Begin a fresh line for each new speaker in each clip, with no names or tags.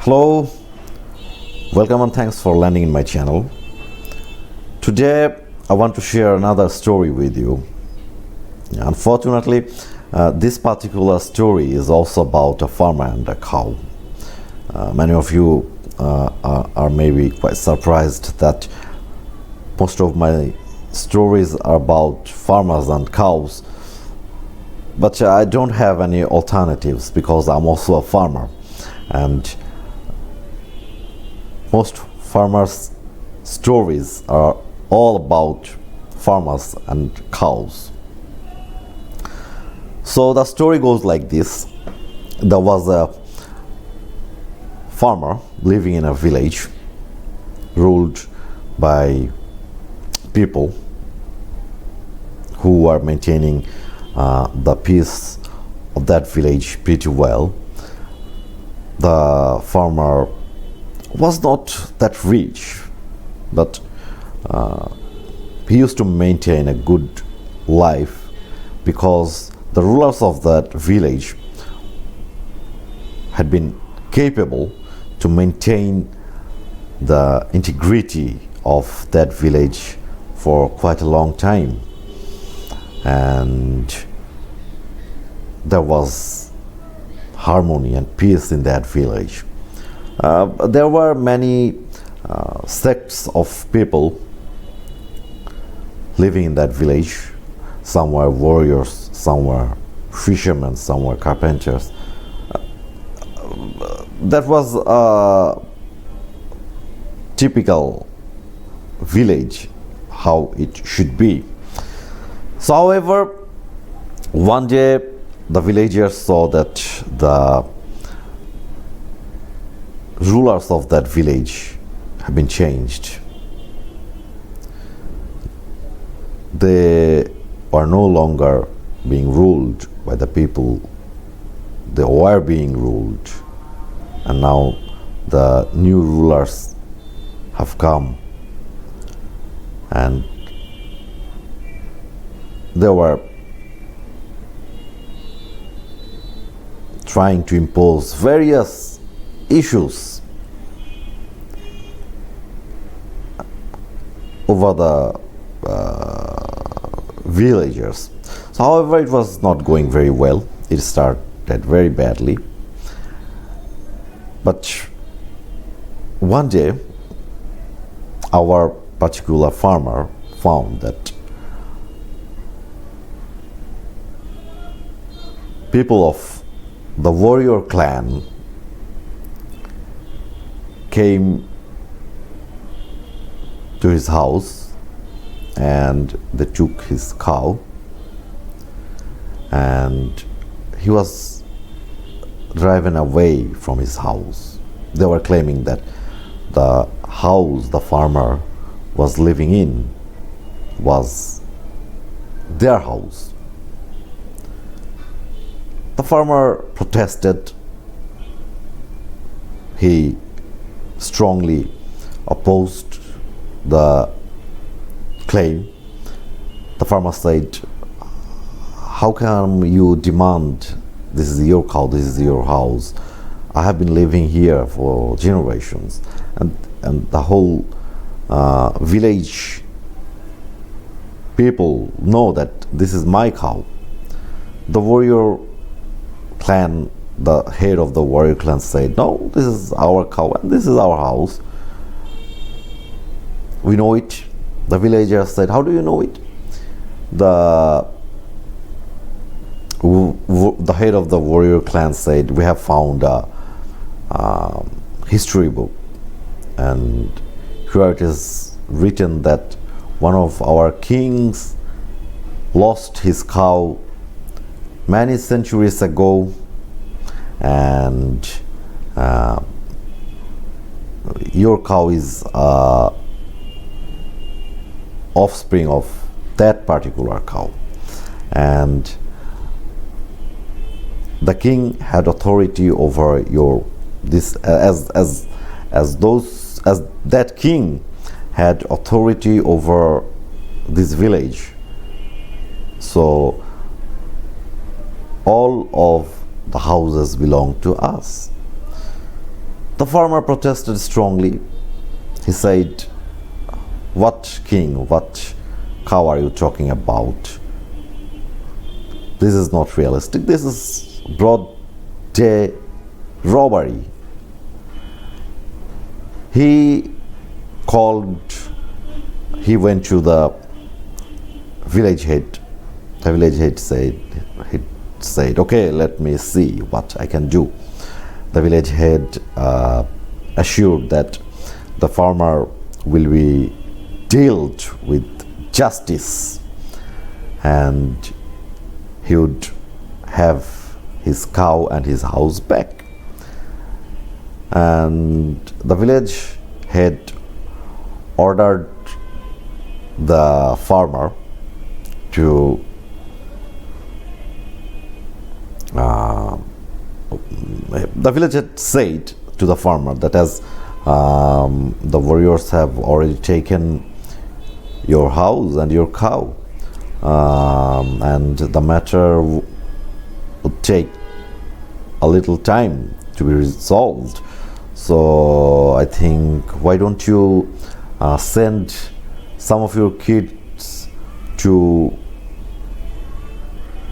Hello, welcome and thanks for landing in my channel. Today I want to share another story with you. Unfortunately, this particular story is also about a farmer and a cow. Many of you are maybe quite surprised that most of my stories are about farmers and cows, but I don't have any alternatives because I'm also a farmer, and most farmers' stories are all about farmers and cows. So the story goes like this. There was a farmer living in a village ruled by people who are maintaining the peace of that village pretty well. The farmer was not that rich, but he used to maintain a good life because the rulers of that village had been capable to maintain the integrity of that village for quite a long time, and there was harmony and peace in that village. There were many sects of people living in that village. Some were warriors, some were fishermen, some were carpenters. That was a typical village, how it should be. So, however, one day the villagers saw that the rulers of that village have been changed. They are no longer being ruled by the people. They were being ruled, and now the new rulers have come, and they were trying to impose various issues over the villagers. So, however, it was not going very well. It started very badly. But one day, our particular farmer found that people of the warrior clan came to his house and they took his cow, and he was driven away from his house. They were claiming that the house the farmer was living in was their house. The farmer protested. He strongly opposed the claim. The farmer said, "How come you demand this is your cow, this is your house? I have been living here for generations, and the whole village people know that this is my cow." The warrior clan, the head of the warrior clan said, "No, this is our cow and this is our house. We know it." The villagers said, "How do you know it?" The head of the warrior clan said, "We have found a history book, and here it is written that one of our kings lost his cow many centuries ago, and your cow is offspring of that particular cow, and the king had authority over your this as that king had authority over this village. So all of the houses belong to us." The farmer protested strongly. He said, "What king, what cow are you talking about? This is not realistic. This is broad day robbery." He went to the village head. The village head said, "Okay, let me see what I can do." The village head assured that the farmer will be dealt with justice and he would have his cow and his house back. And the village head ordered the farmer to the village head said to the farmer that as the warriors have already taken your house and your cow, and the matter would take a little time to be resolved. So I think, why don't you send some of your kids to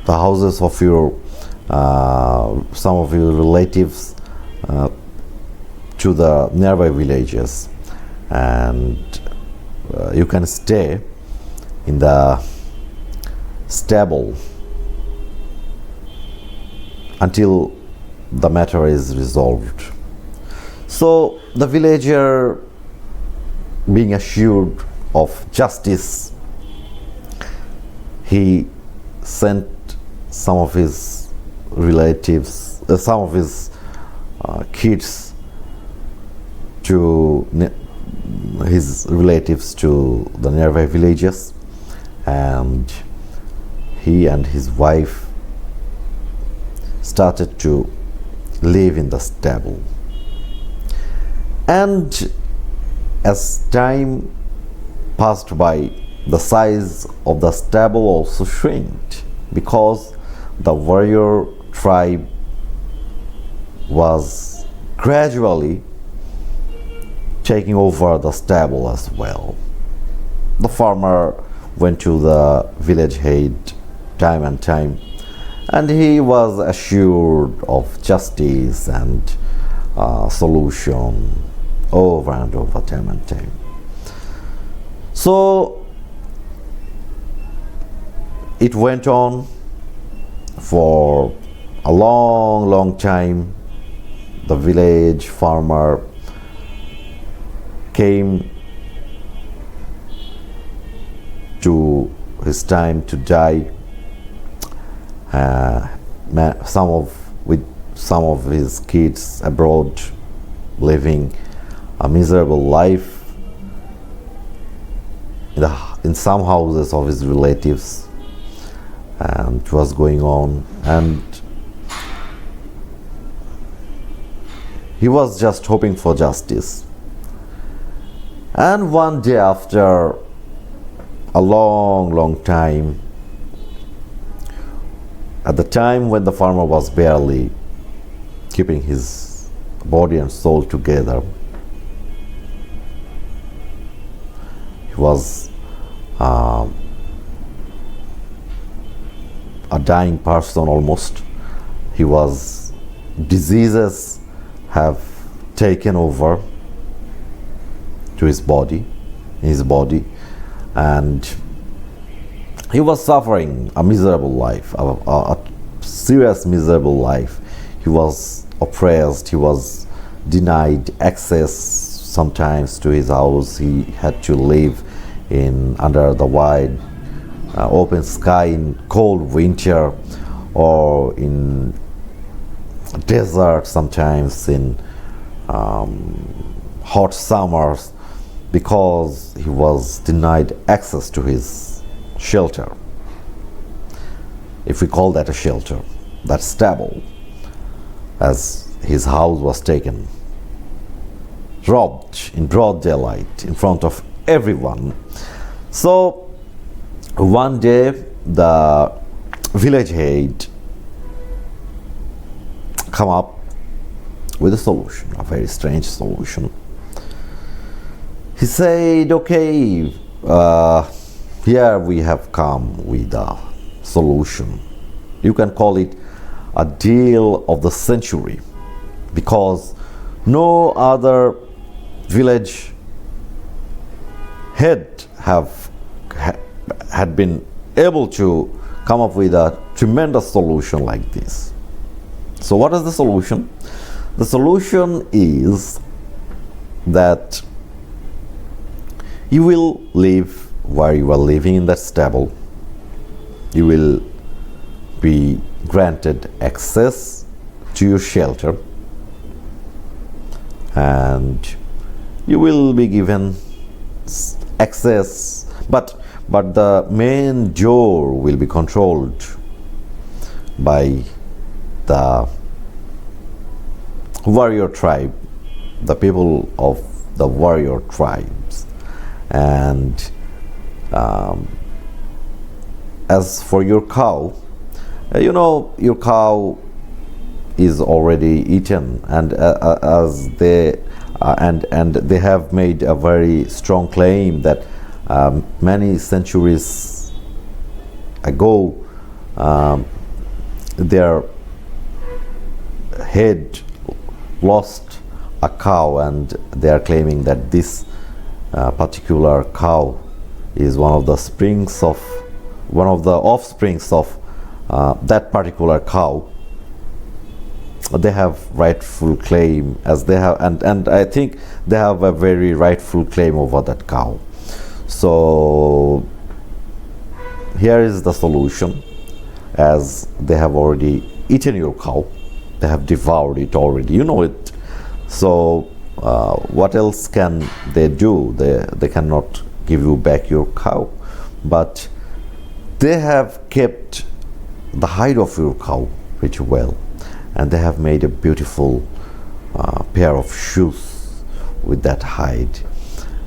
the houses of your some of your relatives to the nearby villages, and you can stay in the stable until the matter is resolved. So the villager, being assured of justice, he sent some of his relatives, some of his kids to his relatives to the nearby villages, and he and his wife started to live in the stable. And as time passed by, the size of the stable also shrinked, because the warrior tribe was gradually taking over the stable as well. The farmer went to the village head time and time, and he was assured of justice and solution over and over, time and time. So it went on for a long time. The village farmer came to his time to die. With some of his kids abroad, living a miserable life in some houses of his relatives, and it was going on, and he was just hoping for justice. And one day, after a long time, at the time when the farmer was barely keeping his body and soul together, he was a dying person almost. Diseases have taken over to his body, and he was suffering a miserable life, a serious miserable life. He was oppressed, he was denied access sometimes to his house. He had to live under the wide open sky in cold winter, or in desert, sometimes in hot summers, because he was denied access to his shelter, if we call that a shelter, that stable, as his house was taken, robbed in broad daylight in front of everyone. So one day the village head come up with a solution, a very strange solution. He said, okay, here we have come with a solution. You can call it a deal of the century, because no other village had been able to come up with a tremendous solution like this. So what is the solution? The solution is that you will live where you are living in that stable. You will be granted access to your shelter, and you will be given access, but the main door will be controlled by the warrior tribe, the people of the warrior tribes. And as for your cow, your cow is already eaten, and as they and they have made a very strong claim that many centuries ago their head lost a cow, and they are claiming that this particular cow is one of the offsprings of that particular cow. They have rightful claim, as they have, and I think they have a very rightful claim over that cow. So here is the solution. As they have already eaten your cow, they have devoured it already, you know it. So what else can they do? They cannot give you back your cow, but they have kept the hide of your cow pretty well, and they have made a beautiful pair of shoes with that hide,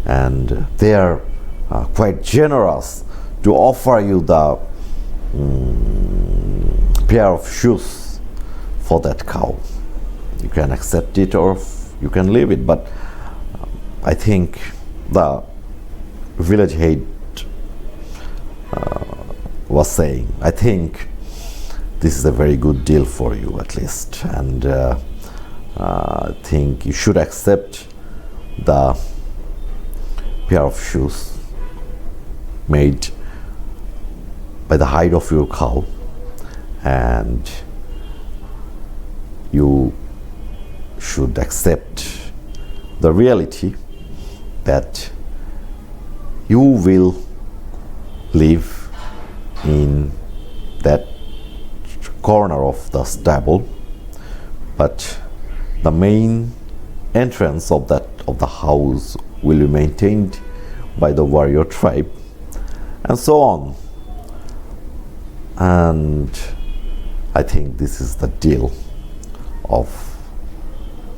and they are quite generous to offer you the pair of shoes for that cow. You can accept it or you can leave it, but I think the village head was saying, I think this is a very good deal for you, at least, and I think you should accept the pair of shoes made by the hide of your cow, and you should accept the reality that you will live in that corner of the stable, but the main entrance of the house will be maintained by the warrior tribe, and so on. And I think this is the deal of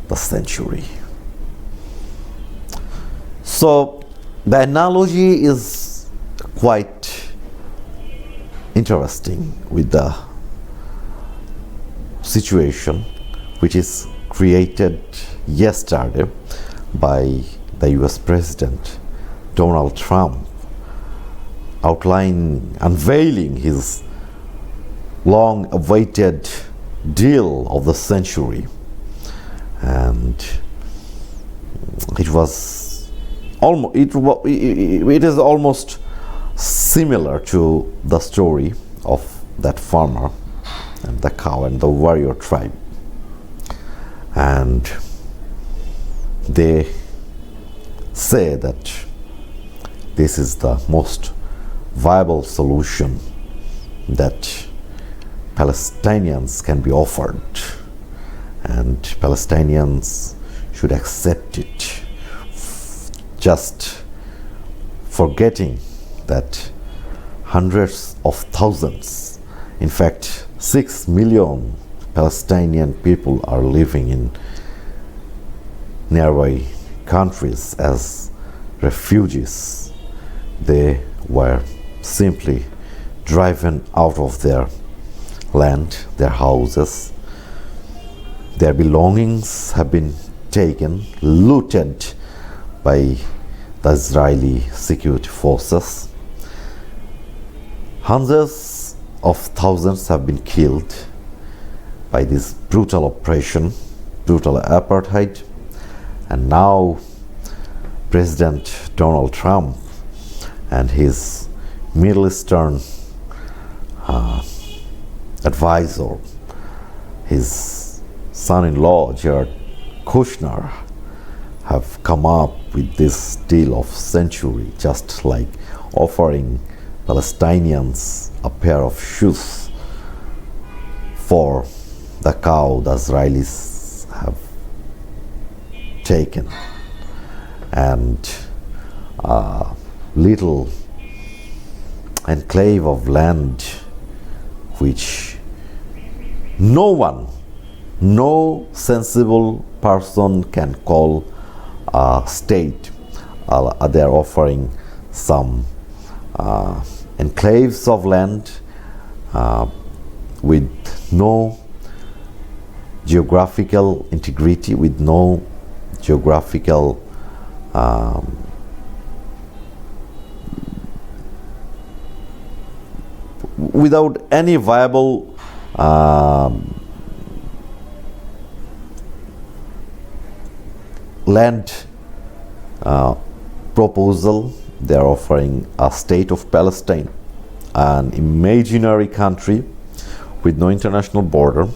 the century. So the analogy is quite interesting with the situation which is created yesterday by the US President Donald Trump, unveiling his long-awaited deal of the century. And it is almost similar to the story of that farmer and the cow and the warrior tribe. And they say that this is the most viable solution that Palestinians can be offered, and Palestinians should accept it, just forgetting that hundreds of thousands, in fact 6 million Palestinian people are living in nearby countries as refugees. They were simply driven out of their land, their houses. Their belongings have been taken, looted by the Israeli security forces. Hundreds of thousands have been killed by this brutal oppression, brutal apartheid. And now President Donald Trump and his Middle Eastern advisor, his son-in-law Jared Kushner, have come up with this deal of century, just like offering Palestinians a pair of shoes for the cow the Israelis have taken, and a little enclave of land which no sensible person can call a state. They are offering some enclaves of land with no geographical integrity, with no geographical without any viable land proposal. They are offering a state of Palestine, an imaginary country with no international border,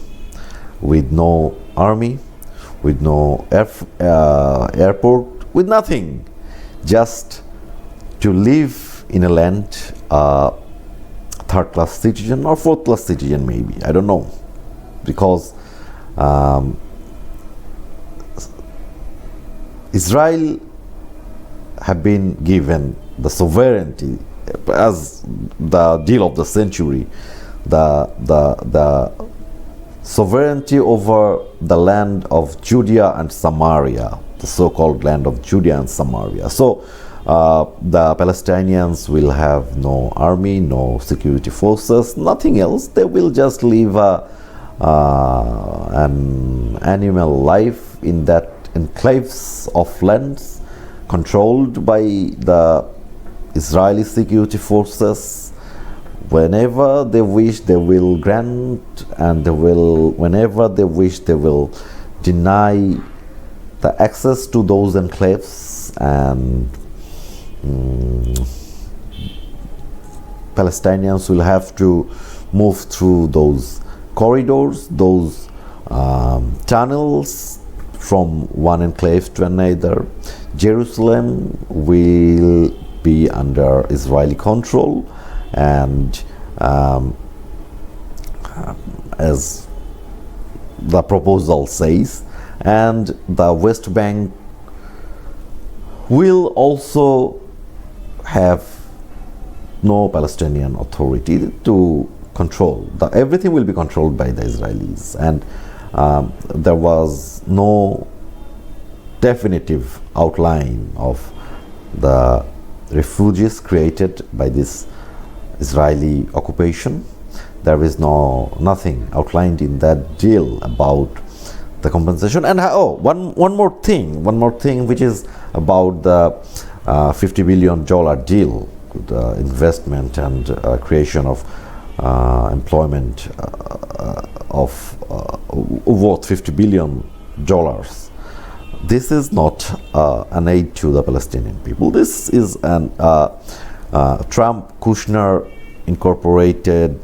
with no army, with no airport, with nothing, just to live in a land, third-class citizen or fourth-class citizen, maybe, I don't know, because Israel have been given the sovereignty as the deal of the century, the sovereignty over the land of Judea and Samaria, the so-called land of Judea and Samaria. So the Palestinians will have no army, no security forces, nothing else. They will just live an animal life in that enclaves of lands controlled by the Israeli security forces. Whenever they wish, they will grant, and they will, whenever they wish, they will deny the access to those enclaves, and Palestinians will have to move through those corridors, those tunnels from one enclave to another. Jerusalem will be under Israeli control, and as the proposal says, and the West Bank will also have no Palestinian authority to control. Everything will be controlled by the Israelis, and there was no definitive outline of the refugees created by this Israeli occupation. There is nothing outlined in that deal about the compensation. And one more thing, which is about the $50 billion deal, the investment and creation of employment of worth $50 billion. This is not an aid to the Palestinian people. This is an Trump-Kushner incorporated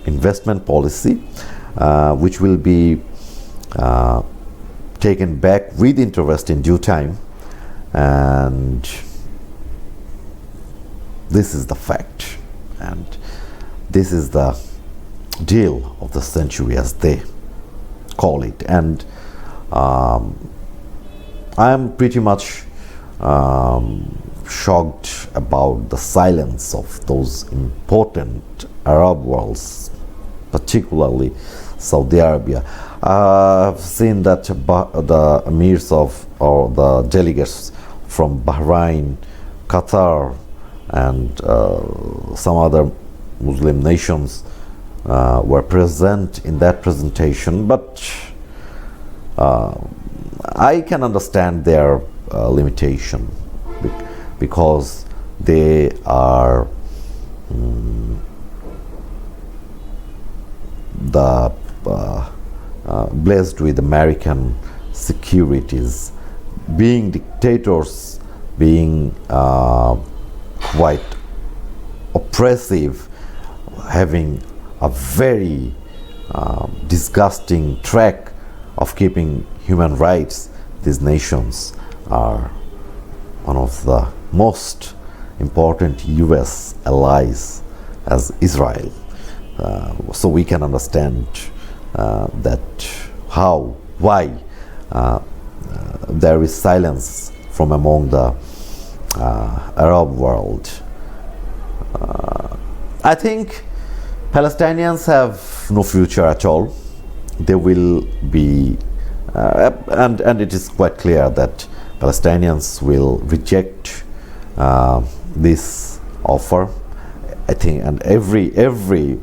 investment policy, which will be taken back with interest in due time, and this is the fact, and this is the deal of the century, as they call it. And I am pretty much shocked about the silence of those important Arab worlds, particularly Saudi Arabia. I've seen that the emirs or the delegates from Bahrain, Qatar, and some other Muslim nations were present in that presentation, but I can understand their limitation because they are the blessed with American securities, being dictators, being quite oppressive, having a very disgusting track of keeping human rights. These nations are one of the most important US allies as Israel. So we can understand that why there is silence from among the Arab world. I think Palestinians have no future at all. They will be, and it is quite clear that Palestinians will reject this offer. I think, and every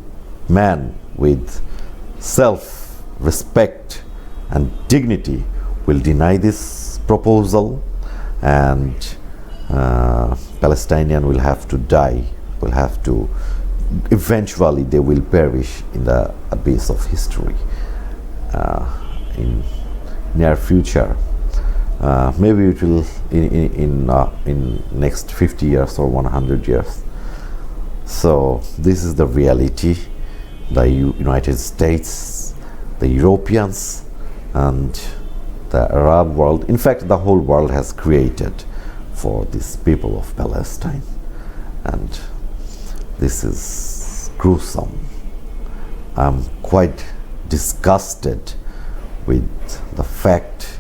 man with self-respect and dignity will deny this proposal, and Palestinian will have to die, will have to, eventually they will perish in the abyss of history in near future. Maybe it will in next 50 years or 100 years. So this is the reality. The United States, the Europeans, and the Arab world, in fact the whole world, has created for these people of Palestine, and this is gruesome. I'm quite disgusted with the fact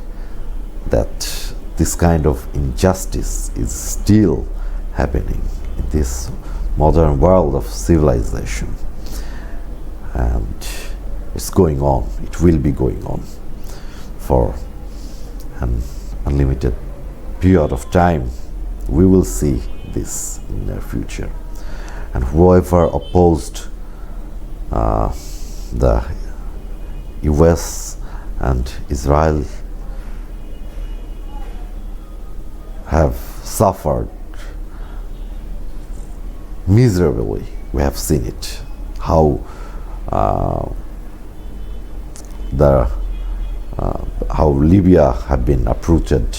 that this kind of injustice is still happening in this modern world of civilization, and it's going on. It will be going on for an unlimited period of time. We will see this in the future, and whoever opposed the US and Israel have suffered miserably. We have seen it, how how Libya had been uprooted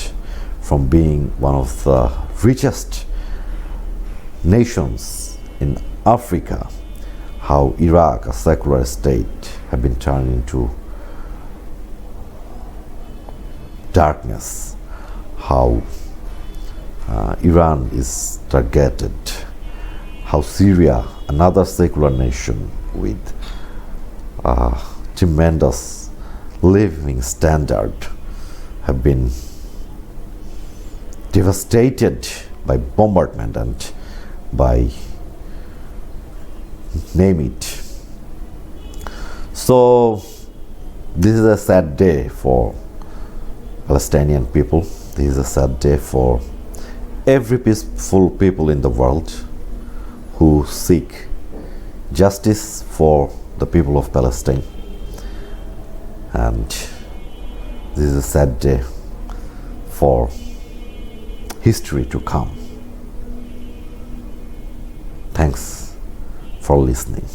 from being one of the richest nations in Africa, how Iraq, a secular state, had been turned into darkness, how Iran is targeted, how Syria, another secular nation with tremendous living standard, have been devastated by bombardment and by name it. So this is a sad day for Palestinian people. This is a sad day for every peaceful people in the world who seek justice for the people of Palestine. And this is a sad day for history to come. Thanks for listening.